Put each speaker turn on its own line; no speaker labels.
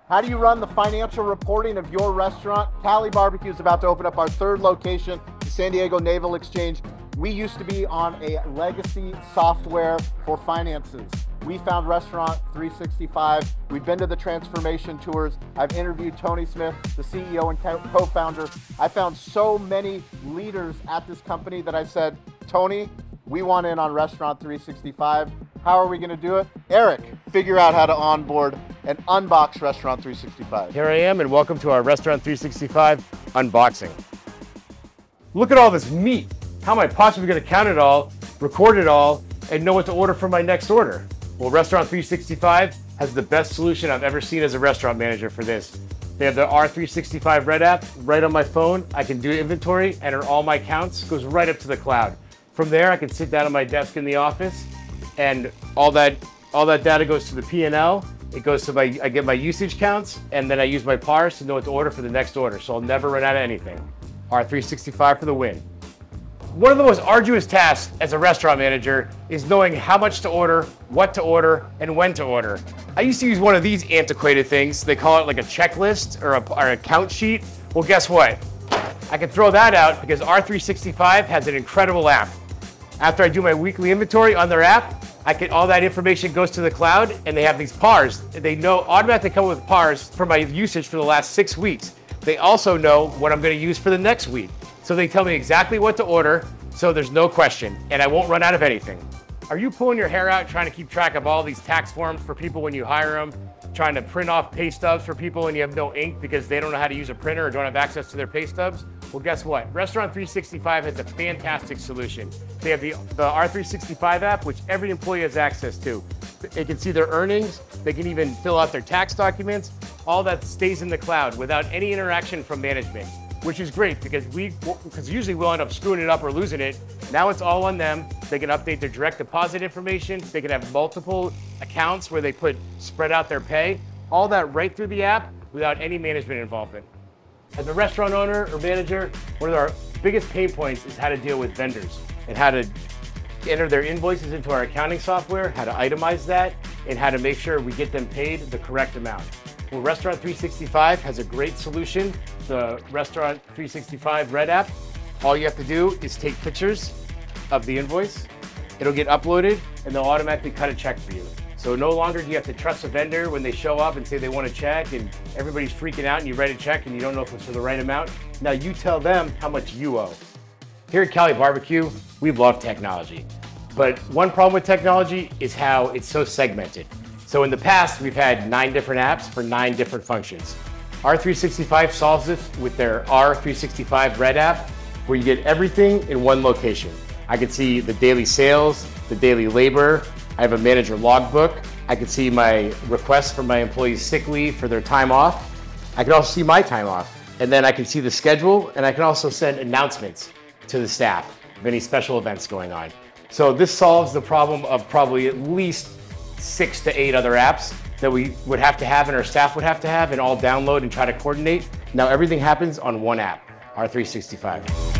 How do you run the financial reporting of your restaurant? Cali BBQ is about to open up our third location, the San Diego Naval Exchange. We used to be on a legacy software for finances. We found Restaurant365. We've been to the transformation tours. I've interviewed Tony Smith, the CEO and co-founder. I found so many leaders at this company that I said, Tony, we want in on Restaurant365. How are we going to do it? Eric, figure out how to onboard and unbox Restaurant365.
Here I am, and welcome to our Restaurant365 unboxing. Look at all this meat. How am I possibly going to count it all, record it all, and know what to order for my next order? Well, Restaurant365 has the best solution I've ever seen as a restaurant manager for this. They have the R365 Red app right on my phone. I can do inventory, enter all my counts, goes right up to the cloud. From there, I can sit down at my desk in the office, and all that data goes to the P&L. It goes to I get my usage counts, and then I use my PARs to know what to order for the next order, so I'll never run out of anything. R365 for the win. One of the most arduous tasks as a restaurant manager is knowing how much to order, what to order, and when to order. I used to use one of these antiquated things. They call it like a checklist or a count sheet. Well, guess what? I can throw that out because R365 has an incredible app. After I do my weekly inventory on their app, all that information goes to the cloud, and they have these PARs. They know automatically come with PARs for my usage for the last 6 weeks. They also know what I'm going to use for the next week. So they tell me exactly what to order, so there's no question, and I won't run out of anything. Are you pulling your hair out trying to keep track of all these tax forms for people when you hire them, trying to print off pay stubs for people and you have no ink because they don't know how to use a printer or don't have access to their pay stubs? Well, guess what? Restaurant365 has a fantastic solution. They have the R365 app, which every employee has access to. They can see their earnings. They can even fill out their tax documents. All that stays in the cloud without any interaction from management, which is great because usually we'll end up screwing it up or losing it. Now it's all on them. They can update their direct deposit information. They can have multiple accounts where they spread out their pay. All that right through the app without any management involvement. As a restaurant owner or manager, one of our biggest pain points is how to deal with vendors and how to enter their invoices into our accounting software, how to itemize that, and how to make sure we get them paid the correct amount. Well, Restaurant365 has a great solution, the Restaurant365 Red app. All you have to do is take pictures of the invoice. It'll get uploaded, and they'll automatically cut a check for you. So no longer do you have to trust a vendor when they show up and say they want a check, and everybody's freaking out, and you write a check, and you don't know if it's for the right amount. Now you tell them how much you owe. Here at Cali BBQ, we love technology. But one problem with technology is how it's so segmented. So in the past, we've had 9 different apps for 9 different functions. R365 solves this with their R365 Red app, where you get everything in one location. I can see the daily sales, the daily labor. I have a manager logbook. I can see my requests for my employees' sick leave for their time off. I can also see my time off. And then I can see the schedule, and I can also send announcements to the staff of any special events going on. So this solves the problem of probably at least 6 to 8 other apps that we would have to have and our staff would have to have and all download and try to coordinate. Now everything happens on one app, R365.